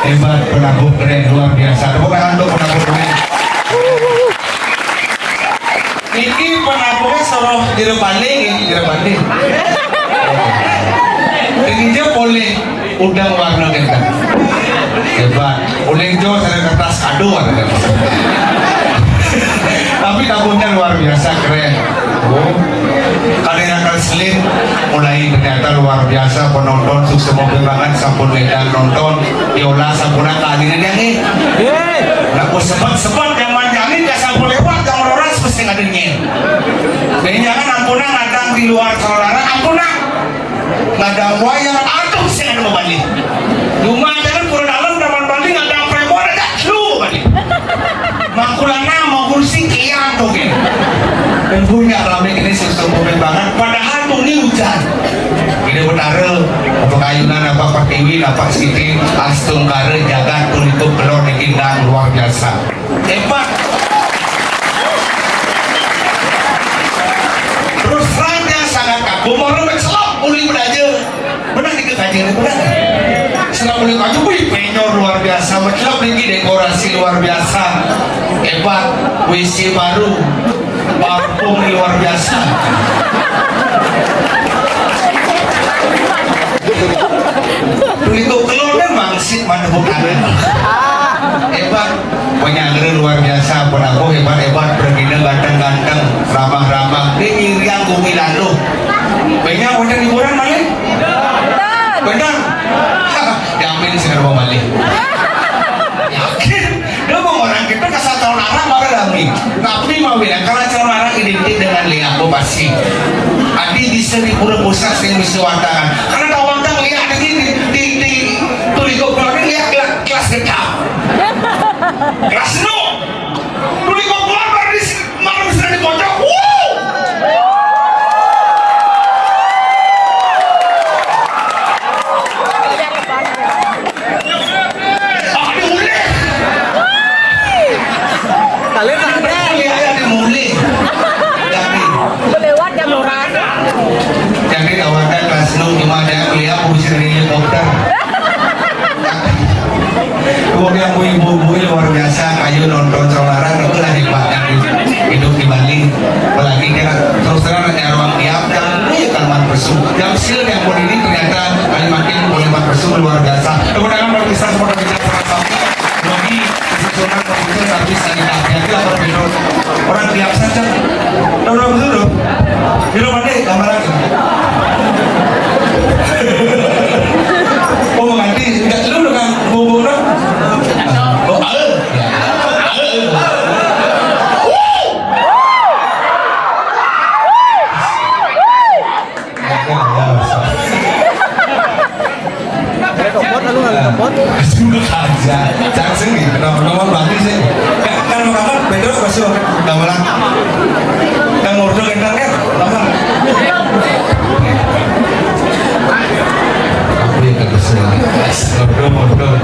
Hebat, penabung keren, luar biasa. Tepuk tangan untuk penabung keren. Ini penabungnya soroh direpanding. Ini dia boleh udang warna kita. Hebat, boleh hijau ada kertas kado ada. Tapi tabungnya luar biasa keren. Oh, kalian akan selim mulai ternyata luar biasa penonton sukses mobil banget sampun wedang nonton diolah sampuna keadilan yang ini aku sebat zaman jamin gak sampun lewat kamar orang mesti ngadengin dan jangan ampuna ngadang di luar saudara ampuna ngadang wayang aduh saya ada membalik rumah jangan kurang dalam daman balik ngadang premor ada lu balik makulana mau kursi kian tuh kan dan punya rame ini sukses mobil banget padahal ini hujan ini benar apa kayunan apa pertiwi apa sedikit astung kare jagat tulituk kelor dikindang luar biasa hebat terus rangnya sangat kaku mau lembek selap uli beraja benar dikekajian benar selap uli kaju wih penyor luar biasa selap lagi dekorasi luar biasa hebat WC baru parfum luar biasa tulituk kelor memang sih mana bukan hebat penyanyi luar biasa penabuh hebat bergina ganteng-ganteng ramah-ramah ini yang bumi lalu banyak udah liburan balik benar jamin segar mau balik yakin dia mau orang kita kasih tahun arah marah lagi tapi mau bilang karena calon arah identik dengan lihat aku pasti adi di seri pura-pura sering mesti wantangan karena tawantang lihat lagi di tuligo keluarga lihat kelas gekap kelas no tuligo keluarga di malam sudah dikocok kalian ada mulai lewat jam orang jadi tawarkan kelas no cuma ada lihat bisa dari helikopter kemudian ibu-ibu luar biasa kayu nonton saudara itu lah hebatnya hidup di Bali apalagi kita terus terang ada ruang tiap dan ya kalimat bersum yang sil yang pun ini ternyata makin kalimat bersum luar biasa kemudian kalau bisa seperti kita lagi susunan komputer tapi sangat hati-hati lah berbeda orang tiap saja orang betul di rumah deh kamar lagi oh menganti tidak dulu dengan bubur oh sudah aja jangan sini nomor berarti sih kan kamar betul masuk kamar kan ngurus kentang kan kamar aku yang kesel bodoh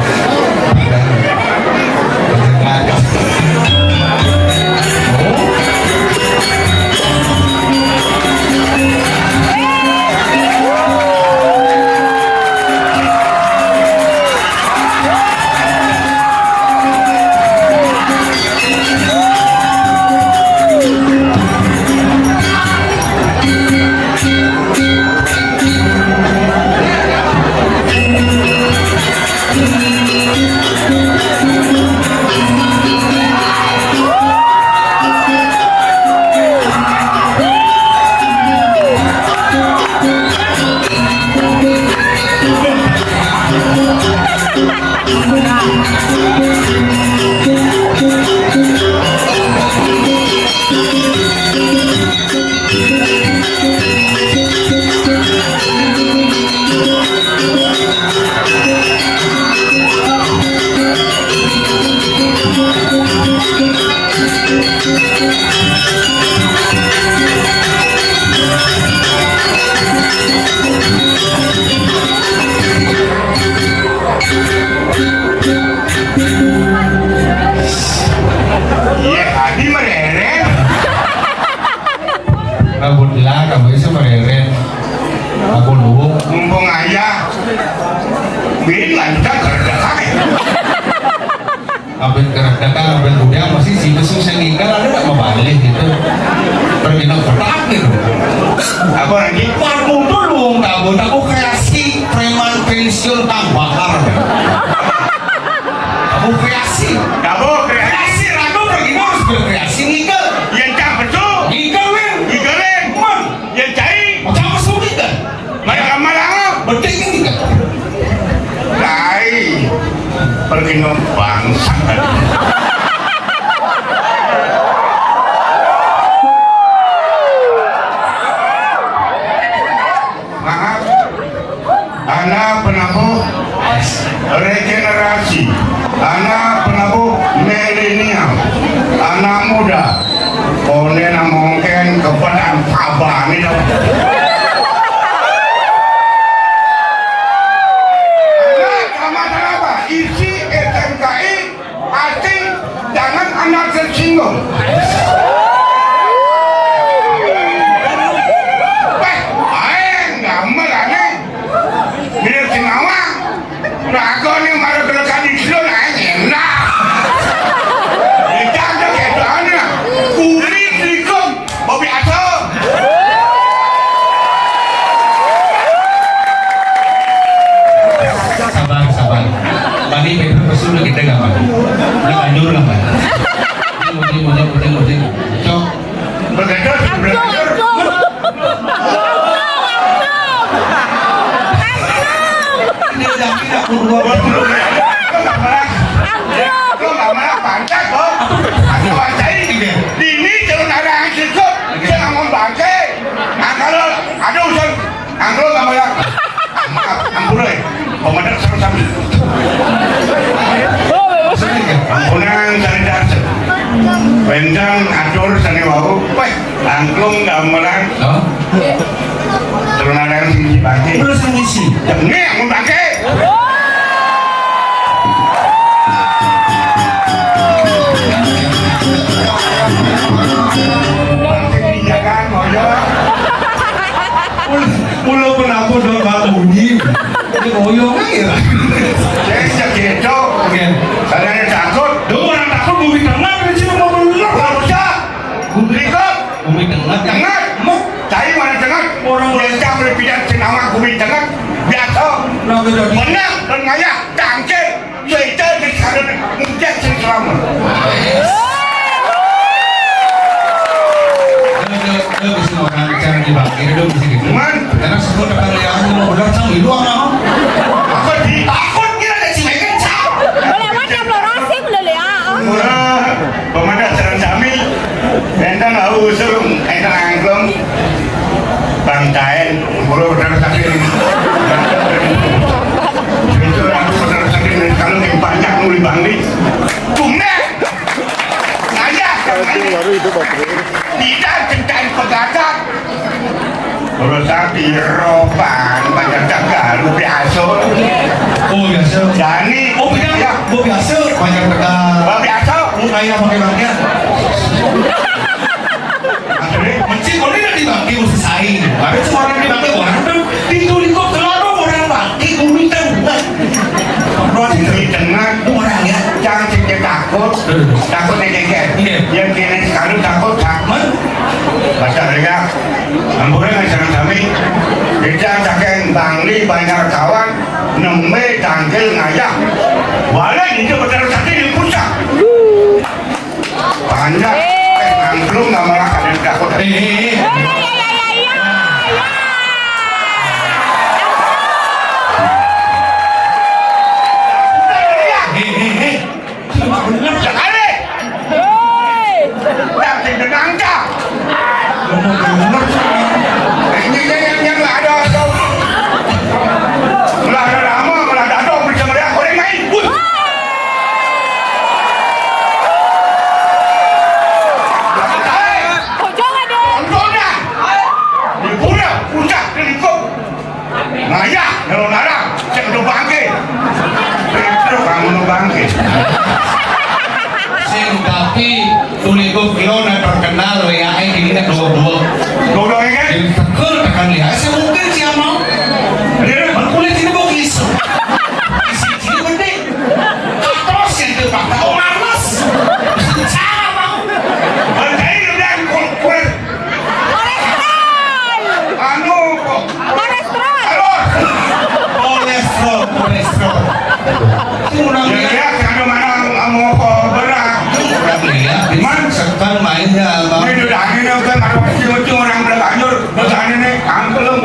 Iya, tadi mereren. Alhamdulillah kamu bisa mereren. Aku lu. Mumpung aja. Bikin lancar kerja kaki. Ambil keredakan, ambil budaya masih sih susah nikah ada nggak mau balik gitu. Pergi nak bertakir. Apa lagi? Aku dulu kamu, aku kreasi preman pensiun kang bakar. Kamu kreasi. Kamu kreasi. Kreasi ragu pergi harus berkreasi nikah. Yang cak betul. Nikah wen. Igalen. Man. Yang cai. Macam apa semua nikah? Mana malang. Betul kan nikah? Lai. Pergi bangsa. Maaf. Anak penabuh regenerasi. Anak penabuh milenial. Anak muda. Konen mungkin kepada abang ini dong. Anak Ramadan apa? Isi SMKI pasti jangan anak tersinggung. Aeng gambar aneh. Bila singawa, rago ni maru kelekan di silo aeng enak. Kita ada keadaannya. Kulit likung, bobi aso. Sabar, sabar. Bani paper pesul kita nggak mati. Udah anjur lah man. Muting. Cok. Bergedur, bergedur. Ini udah kita purwa. Kau nggak malah pantai kok. Aku pantai. Ini jangan ada yang sikut. Jangan ngomong bangke. Nah kalau ada urusan, angklo nggak malah. Maaf, ampun komandan sama-sama. Ampunan dari dasar. Pendang atur sani wau. Wah, angklung nggak malah. Oh, Turun ada yang tinggi bangke. terus ngisi. Ini yang mau bangke. Bangke dijagaan, mojo. Pulau penampung dong bang bunyi. Ini boyong ya. Saya segitu. Oke. Kalian takut? Dulu orang takut bumi tengah di sini mau belok. Nggak usah. Berikut. Bumi tengah. Tengah. Cari mana tengah? Orang mereka berpindah senama bumi tengah. Biasa. Kenapa jadi? Menang dan ngaya. Tangke. Cerita di sekarang. Mungkin selama. Udah bisa orang bicara di bangkir udah bisa gitu. Man. Karena sebelum depan yang mau benar sama itu orang. Apa di? Takut kira ada si Megan cak. Boleh macam lorasi boleh lihat. Murah. Pemandas serang samil. Entah nggak usul. Entah angklung. Bangkain. Murah benar sakit. Itu aku benar sakit. Kalau yang banyak nuli bangli. Kumne. Ngaya. Tidak kencan pegadak. Urusan di roban banyak gagal biasa. Oh biasa. Jani. Oh biasa. Banyak tegal. Biasa. Kayak pakai bangkir. Maksudnya. Mencik kalau tidak di bangkir mesti saing. Ada cuma orang di bangkir orang tuh ditulis kok selalu orang bangkir bumi tengah. Bumi tengah. Orang ya. Jangan cek takut. Takut deket. Yang kini sekarang takut takut. Baca mereka. Ampun nggak jangan kami. Kita cakeng bangli banyak kawan. Neme tanggil ngajak. Walau itu betul sakit di pusat. Banyak. Angklung nggak malah kalian takut. enggak bang. Ini udah angin apa? Macam orang berlanjur, udah angin nih, angkelum,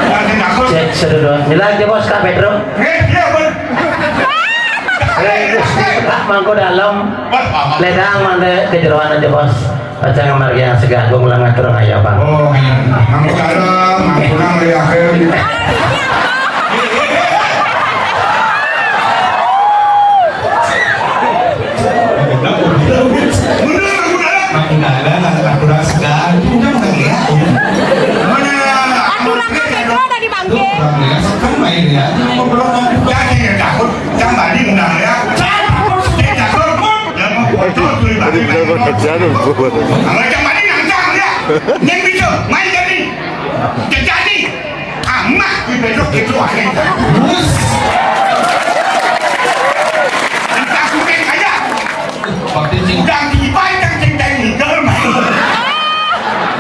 angin aku. Cek sedot. Nilai dia bos Kak Pedro. Iya betul. Mangko dalam ledang mande kejeroan aja bos. Baca ngamar yang segan gua mulang ngatur aya bang. Oh, kamu sekarang, kamu pulang dari akhir. Aturan segan, udah lihat. Aturan Kak Pedro tadi bangke. Kan main ya, ngobrol Jadi ya takut, jangan balik undang ya. Dia takut, ya mau foto tuh balik. Macam mana nangkang dia? Yang bisa main jadi, jadi amat di besok itu aneh. Entah kuken aja, waktu itu dan dibayar cinta ini germay.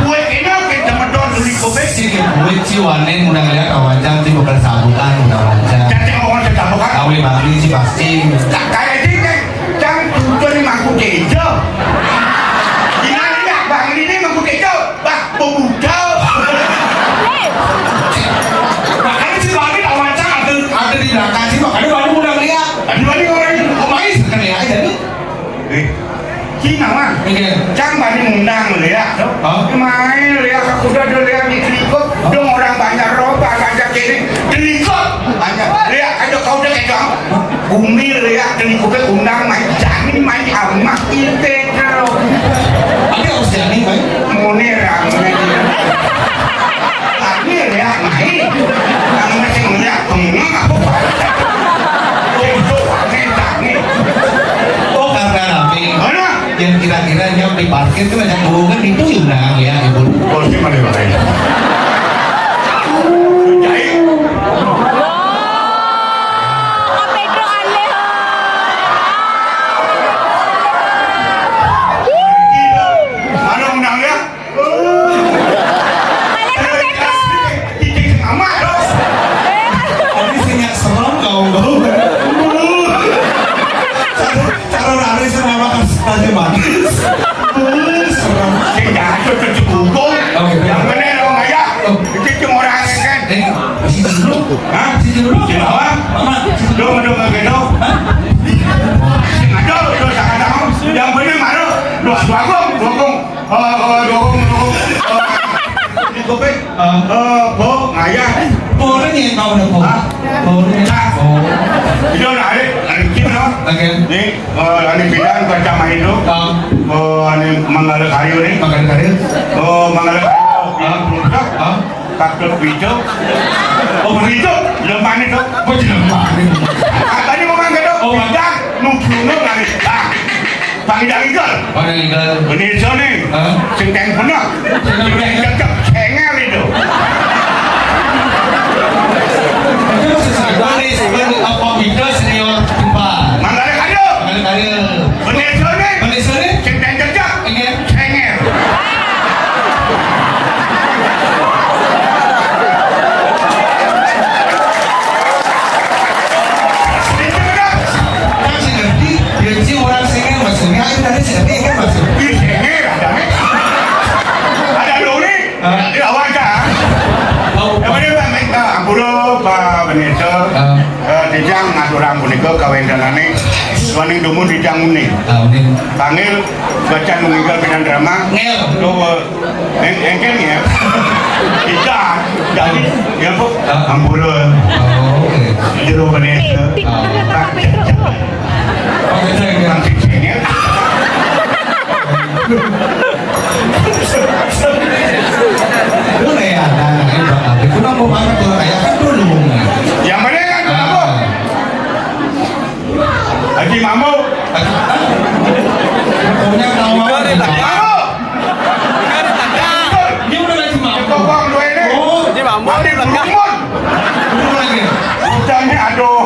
Kue kena kita medon dari kopi. sih gue ciwanen udah ngeliat wajan sih bukan sambutan udah wajan. Jadi orang sedang bukan. Kawin bangli sih pasti. Tak kayak ini kan, jangan tujuan ini mangku tejo. Gimana ya, bang ini mangku tejo, bang pemuda. Makanya sih bangli wajan ada di belakang sih makanya baru udah ngeliat. Tadi balik orang ini, Oh mais kan ya aja nih. Cina mah. Iya. Jangan balik ngundang lu ya. Hah? Main lu ya, aku udah dulu yang dikerikut, dong orang banyak roba, banyak kiri, kerikut. Banyak, lihat ada kau udah kayak kau. Bumi lu ya, kerikutnya undang main jamin main amat itu kalau. Ada harus jadi baik. Muni ramai. Kami lihat main. Kamu masih ngeliat pengen aku. Itu netak nih. Oh karena rame. Mana? Yang kira-kira yang di parkir tuh banyak hubungan itu undang ya ibu. Kursi mana balai? Jadi, Kak Pedro aneh. mana undang ya? Aneh Kak Pedro. Titik amat dong. Tapi sinyak serem kau bau. Cara lari sama makan aja mati. Serem. Tidak ada tercukup. Oke. Yang mana orang kaya? Itu cuma orang yang kan? Sini dulu. Hah? Sini dulu. Sini apa? Mama. Dong gendong. Sing ada, do sangat tahu. Yang benar mana? Dukung. Di kopi. Bo, ngayah. Boleh nih kau udah Hah? Boleh. Oh. Itu narik, kim no. Oke. Ni, ani bidan pertama itu. Ani mangala kayu ni. Makan karir. Mangala kayu. Ah. Kakak hijau. Oh, hijau. Lemah itu. Kau tidak makan. Tadi mau makan itu. Oh, Bidan, nunggu nari. Panggil ikan. Mana legal? Ini sini. Hah? Sinteng penuh. Sinteng cakep. Cengel itu. Ini apa video senior empat. Mangala kayu. Makan karir. Ini sini. Mana sini? Sinteng cakep. Ingin. Cengel. Itu benar. Kan sih ngerti. Dia orang sini maksudnya ayo dari sini kan maksud. Ih, cengel ada nih. Ada lori. Hah? Di awal kan. Oh. Yang mana Pak Meka, Ampuro, Pak Benito, Dijang ngaturang punika kawendanane waning dumun Dijang muni. Tahu nih. Panggil baca nunggal pinan drama. Ngel. Tuh engkel ya. Dijang. Jadi ya Bu, Ampuro. Oh, oke. Jero Benito. Tik ternyata Kak Pedro. Oke, saya Nanti cengel. boleh ya. Nah, ini bakal. Itu mau banget tuh kayak kan dulu. Yang mana kan kamu? Haji Mambo. Pokoknya tahu apa? Mambo. Dia udah lagi mampu. Kokong dua ini. Oh, Ini mampu Mandi di belakang. berumur. dulu lagi. Hujannya aduh.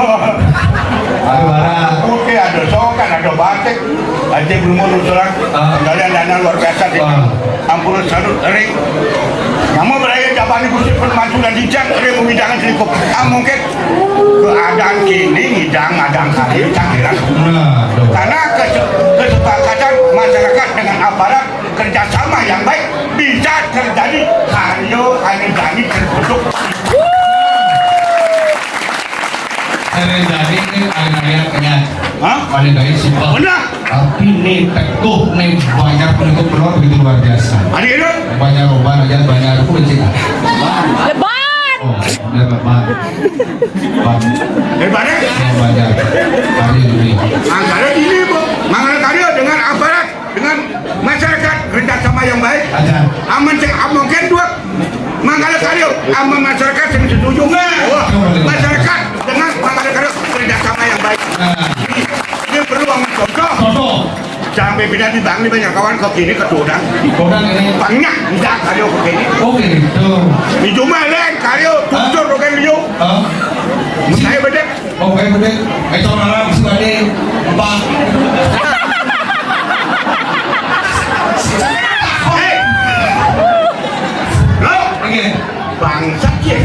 Aduh, barang. Oke, ada sokan, ada batik. Aja belum usulan. Kalian dana luar biasa di Ampun Sarut Ring. Kamu beraya jawaban ibu permaju dan dijang oleh pembidangan selikup. Mungkin keadaan kini hidang adang kali canggiran. Nah, tuh. Karena kesepakatan masyarakat dengan aparat kerja sumpah. Benar. Tapi nih teguh nih banyak pengikut keluar begitu luar biasa. Adik itu. Banyak roban aja banyak kunci. Leban. Oh, dia lebat. Daripada Banyak. Hari ini. anggaran ini bu, Mangala Karya dengan aparat, dengan masyarakat kerjasama yang baik. Aja. Aman cek mungkin dua Mangala Karya, aman masyarakat yang setuju nggak? Wah, masyarakat dengan Mangala Karya kerjasama yang baik. Nah, Ini perlu bangun contoh. contoh. Sampai pindah di bank ini banyak kawan kau kini ketudang. Kodang ini. Banyak tidak Karya kau kini. Oh gitu. Di rumah lain Karya tutur rokan liu. Hah? Saya bedek. Oh kayak gede. Itu malam suka deh. Empat. Hei, lo Oke. bangsa ya.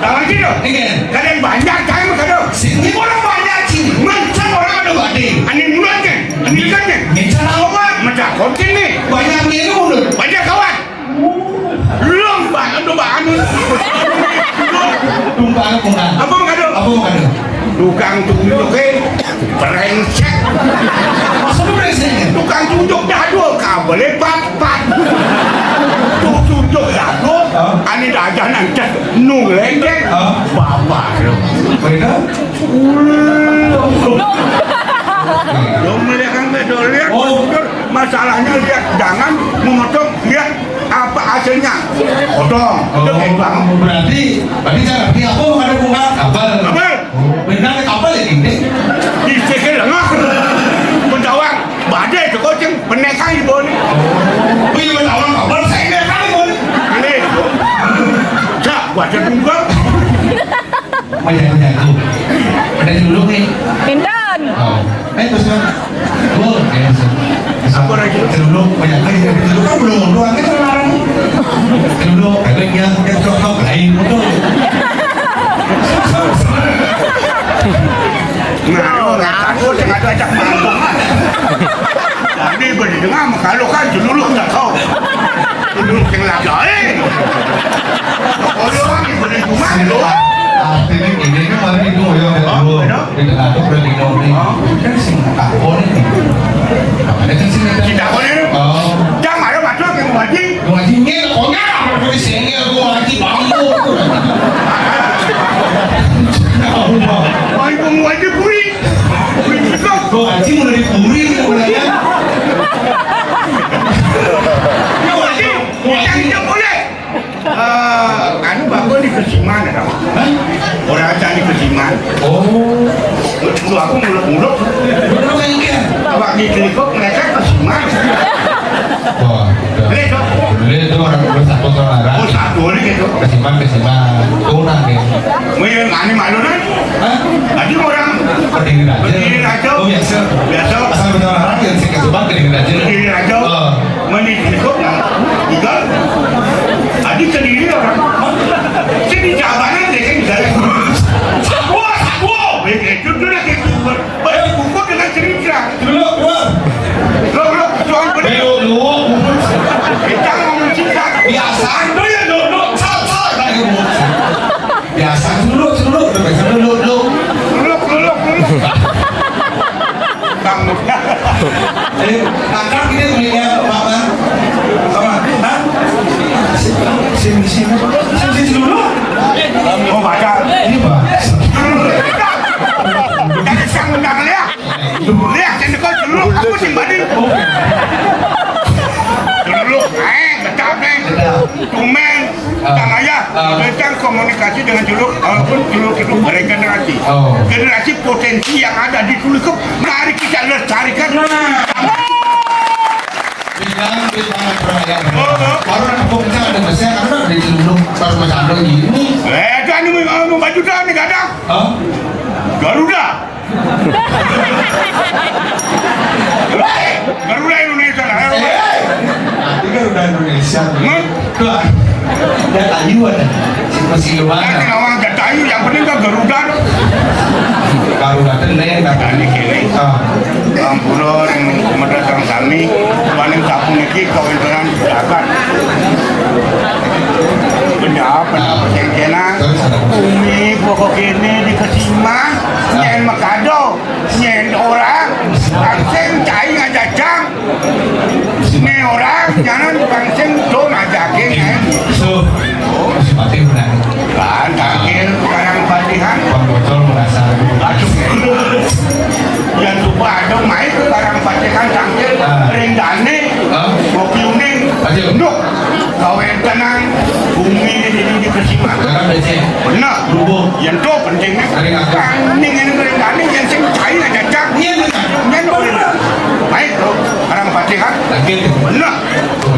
Tangan gitu. Oke. Kadang banyak kain kado. Sini orang banyak sini. Macam orang ada Gede. Ani mulutnya, ani ikannya. Bicara apa? Macam kontin nih. Banyak ini mulut. Banyak kawan. Lomba, aduh anu. Tumpang kungan. Apa mau kado? Apa mau kado? Tukang tunjuk brengsek. Masa lu beresnya? Tukang tunjuk dadu kabel pat. Tunjuk dadu. Ani dah nanti nulengeng. Bapak lo. Beda. Lo melihat kan betul lihat. Oh. Masalahnya lihat jangan memotong lihat apa hasilnya. Potong. Itu bang. Berarti jangan ngerti apa mau kado kungan? Kapal. Kapal. Benar kapal ya gini. Di sekel lengah. Menjawab badai itu kucing penekang ibu ni. Wih, menawar kapal saya nggak kali pun. Ini. Cak, baca tunggu. Banyak tuh. Ada dulu nih. Pindan. Oh. Terus kan. Oh, ya. Apa lagi? Dulu banyak lagi. Dulu kan belum doang kita larang. Dulu kayaknya kita cocok lain betul. Nah, takut dengan ajak manggung. Jadi berdengar kalau kan dulu tak tahu. Dulu yang lain. Orang yang berdengar dulu. Artinya ini kan kemarin itu ya dulu di tengah tuh udah di nih. Kan sing takon nih. Ada kan sing Tidak boleh. Oh. Jangan ada macam yang wajib. Gua ngaji ngel, konya apa di sini gua ngaji bambu. Main pun wajib puri. Puri juga. Gua ngaji mulai dipuri sebenarnya. Ya wajib. Yang tidak boleh. Anu bagus di Kesiman ada. Orang aja di Kesiman. Oh. Lu aku muluk-muluk. Lu kayak gini. Awak di Telikop mereka Kesiman. Wah, Telikop. dulu itu orang bersatu saudara. Oh satu ni gitu. Kesiman, kurang deh. Mungkin ani malu kan? Hah? Tadi orang Berdiri aja. Berdiri aja. Oh biasa. Biasa. Asal betul orang yang sih kesiman berdiri aja. berdiri aja. Oh. Meni Telikop lah. Tinggal. Adik sendiri orang. Sini jawabannya mereka bisa. Sakwa. Itu sudah gitu. Baik kumpul dengan cerita. Dulu, keluar. Lo soal benar. Lu. Kita ngomong cinta. Biasa. Lu ya dulu. Cal. Biasa dulu. Udah biasa dulu. Luluk. Kamu. Angkat ini miliknya Pak Bang. Sama. Hah? Sini dulu. Oh baca. Ini Pak. Jangan sang undang lihat. Lihat yang dekat dulu. Aku simbanin. Dulu. Getap nih. Tumen. Tang ayah. Tentang komunikasi dengan juluk. Walaupun juluk itu beregenerasi. Oh. Generasi potensi yang ada di Tuluk. Mari kita lestarikan. Bilang perayaan. Baru nak pokoknya ada besar karena dari dulu baru macam ada gini. Kan mau baju dah ni kadang. Hah? Garuda. Garuda Indonesia lah. Nanti kan udah Indonesia. Tuh, ada kayu ada. Masih Nanti lumayan. orang jatayu yang penting kan Garuda. Kalau ada lain kata Ini kini. Ampun, kemerdekaan kami paling kapung ini kawin dengan dapat. Benda apa percengkenan? Umi pokok ini dikesima nyen makado nyen orang langsung cai ngajajang nyen orang jangan langsung do ngajakin So, sepati benar. kan takil sekarang Fatihan Bang bocor merasa aduh yang coba ada main ke barang Fatihan takil ringgane kopi uning Aduh. nuk kawen tenang bumi ini dikesima sekarang becek. benar Lubuk. yang tu pentingnya Kering aku. kan ini ringgane yang sing cai ngajajang Iya benar. nyen orang baik tu barang Fatihan Lagi benar tuh.